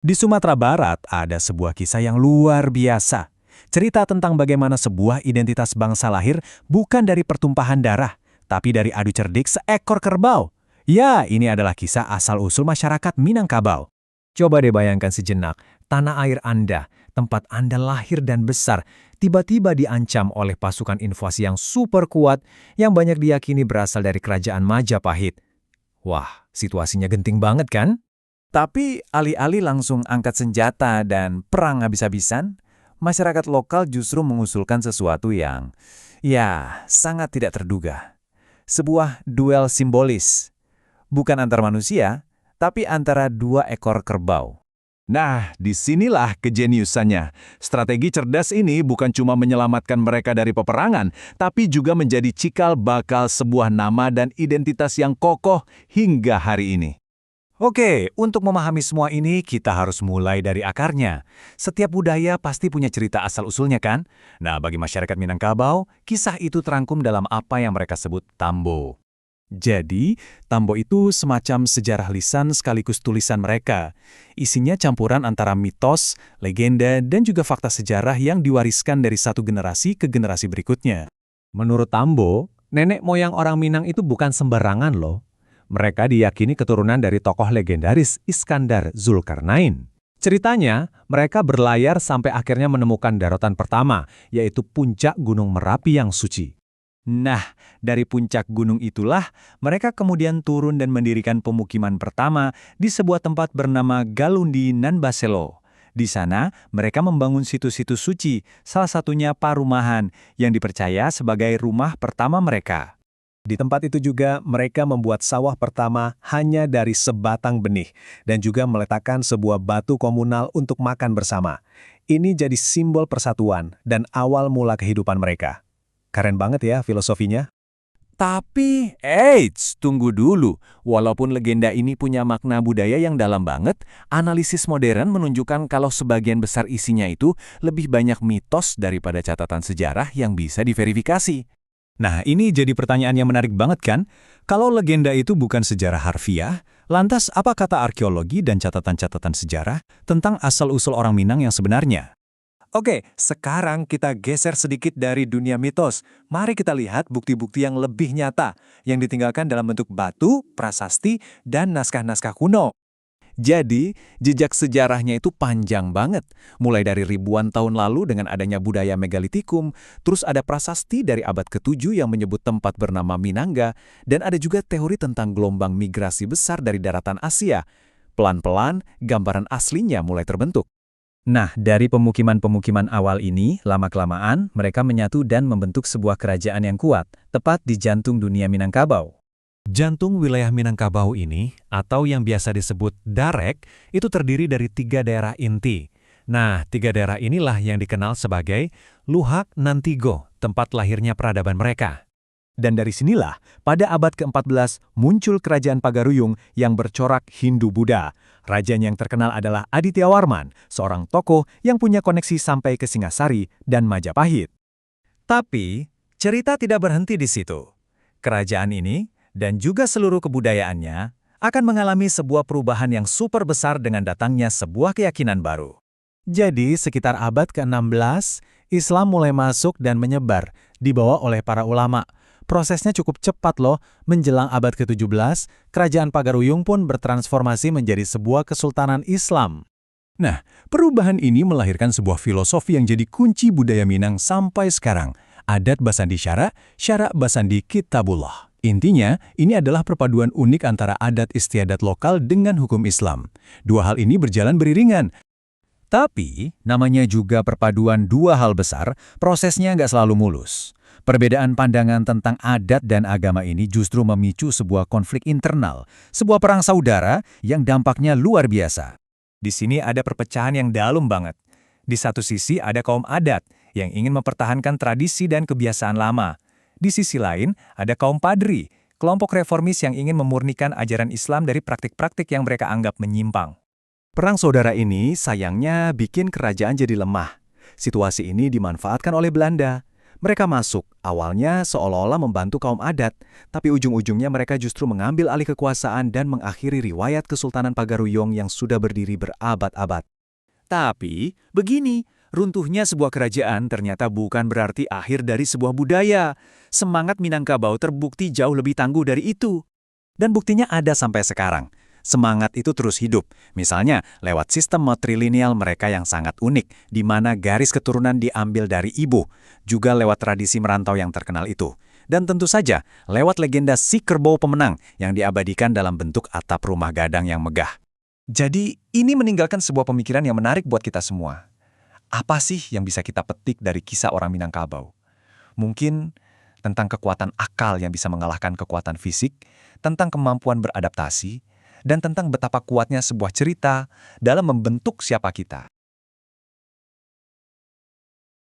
Di Sumatera Barat ada sebuah kisah yang luar biasa. Cerita tentang bagaimana sebuah identitas bangsa lahir bukan dari pertumpahan darah, tapi dari adu cerdik seekor kerbau. Ya, ini adalah kisah asal-usul masyarakat Minangkabau. Coba deh bayangkan sejenak, tanah air Anda, tempat Anda lahir dan besar, tiba-tiba diancam oleh pasukan invasi yang super kuat yang banyak diyakini berasal dari kerajaan Majapahit. Wah, situasinya genting banget kan? Tapi alih-alih langsung angkat senjata dan perang habis-habisan, masyarakat lokal justru mengusulkan sesuatu yang, ya, sangat tidak terduga. Sebuah duel simbolis, bukan antar manusia, tapi antara dua ekor kerbau. Nah, disinilah kejeniusannya. Strategi cerdas ini bukan cuma menyelamatkan mereka dari peperangan, tapi juga menjadi cikal bakal sebuah nama dan identitas yang kokoh hingga hari ini. Oke, untuk memahami semua ini, kita harus mulai dari akarnya. Setiap budaya pasti punya cerita asal-usulnya kan? Nah, bagi masyarakat Minangkabau, kisah itu terangkum dalam apa yang mereka sebut tambo. Jadi, tambo itu semacam sejarah lisan sekaligus tulisan mereka. Isinya campuran antara mitos, legenda, dan juga fakta sejarah yang diwariskan dari satu generasi ke generasi berikutnya. Menurut Tambo, nenek moyang orang Minang itu bukan sembarangan loh. Mereka diyakini keturunan dari tokoh legendaris Iskandar Zulkarnain. Ceritanya, mereka berlayar sampai akhirnya menemukan daratan pertama, yaitu puncak Gunung Merapi yang suci. Nah, dari puncak gunung itulah mereka kemudian turun dan mendirikan pemukiman pertama di sebuah tempat bernama Galundi Nanbaselo. Di sana, mereka membangun situs-situs suci, salah satunya Parumahan, yang dipercaya sebagai rumah pertama mereka. Di tempat itu juga mereka membuat sawah pertama hanya dari sebatang benih dan juga meletakkan sebuah batu komunal untuk makan bersama. Ini jadi simbol persatuan dan awal mula kehidupan mereka. Keren banget ya filosofinya. Tapi, tunggu dulu. Walaupun legenda ini punya makna budaya yang dalam banget, analisis modern menunjukkan kalau sebagian besar isinya itu lebih banyak mitos daripada catatan sejarah yang bisa diverifikasi. Nah, ini jadi pertanyaan yang menarik banget kan? Kalau legenda itu bukan sejarah harfiah, lantas apa kata arkeologi dan catatan-catatan sejarah tentang asal-usul orang Minang yang sebenarnya? Oke, sekarang kita geser sedikit dari dunia mitos. Mari kita lihat bukti-bukti yang lebih nyata, yang ditinggalkan dalam bentuk batu, prasasti, dan naskah-naskah kuno. Jadi, jejak sejarahnya itu panjang banget. Mulai dari ribuan tahun lalu dengan adanya budaya megalitikum, terus ada prasasti dari abad ke-7 yang menyebut tempat bernama Minangga, dan ada juga teori tentang gelombang migrasi besar dari daratan Asia. Pelan-pelan, gambaran aslinya mulai terbentuk. Nah, dari pemukiman-pemukiman awal ini, lama-kelamaan mereka menyatu dan membentuk sebuah kerajaan yang kuat, tepat di jantung dunia Minangkabau. Jantung wilayah Minangkabau ini, atau yang biasa disebut Darek, itu terdiri dari 3 daerah inti. Nah, 3 daerah inilah yang dikenal sebagai Luhak Nantigo, tempat lahirnya peradaban mereka. Dan dari sinilah, pada abad ke-14 muncul kerajaan Pagaruyung yang bercorak Hindu-Buddha. Rajanya yang terkenal adalah Adityawarman, seorang tokoh yang punya koneksi sampai ke Singasari dan Majapahit. Tapi, cerita tidak berhenti di situ. Kerajaan ini dan juga seluruh kebudayaannya akan mengalami sebuah perubahan yang super besar dengan datangnya sebuah keyakinan baru. Jadi, sekitar abad ke-16, Islam mulai masuk dan menyebar, dibawa oleh para ulama. Prosesnya cukup cepat loh, menjelang abad ke-17, kerajaan Pagaruyung pun bertransformasi menjadi sebuah kesultanan Islam. Nah, perubahan ini melahirkan sebuah filosofi yang jadi kunci budaya Minang sampai sekarang. Adat Basandi Syara, Syara Basandi Kitabullah. Intinya, ini adalah perpaduan unik antara adat istiadat lokal dengan hukum Islam. Dua hal ini berjalan beriringan. Tapi, namanya juga perpaduan dua hal besar, prosesnya nggak selalu mulus. Perbedaan pandangan tentang adat dan agama ini justru memicu sebuah konflik internal, sebuah perang saudara yang dampaknya luar biasa. Di sini ada perpecahan yang dalam banget. Di satu sisi ada kaum adat yang ingin mempertahankan tradisi dan kebiasaan lama. Di sisi lain, ada kaum padri, kelompok reformis yang ingin memurnikan ajaran Islam dari praktik-praktik yang mereka anggap menyimpang. Perang saudara ini sayangnya bikin kerajaan jadi lemah. Situasi ini dimanfaatkan oleh Belanda. Mereka masuk, awalnya seolah-olah membantu kaum adat, tapi ujung-ujungnya mereka justru mengambil alih kekuasaan dan mengakhiri riwayat Kesultanan Pagaruyung yang sudah berdiri berabad-abad. Tapi, begini, runtuhnya sebuah kerajaan ternyata bukan berarti akhir dari sebuah budaya. Semangat Minangkabau terbukti jauh lebih tangguh dari itu. Dan buktinya ada sampai sekarang. Semangat itu terus hidup, misalnya lewat sistem matrilineal mereka yang sangat unik, di mana garis keturunan diambil dari ibu, juga lewat tradisi merantau yang terkenal itu. Dan tentu saja, lewat legenda si kerbau pemenang yang diabadikan dalam bentuk atap rumah gadang yang megah. Jadi, ini meninggalkan sebuah pemikiran yang menarik buat kita semua. Apa sih yang bisa kita petik dari kisah orang Minangkabau? Mungkin tentang kekuatan akal yang bisa mengalahkan kekuatan fisik, tentang kemampuan beradaptasi, dan tentang betapa kuatnya sebuah cerita dalam membentuk siapa kita.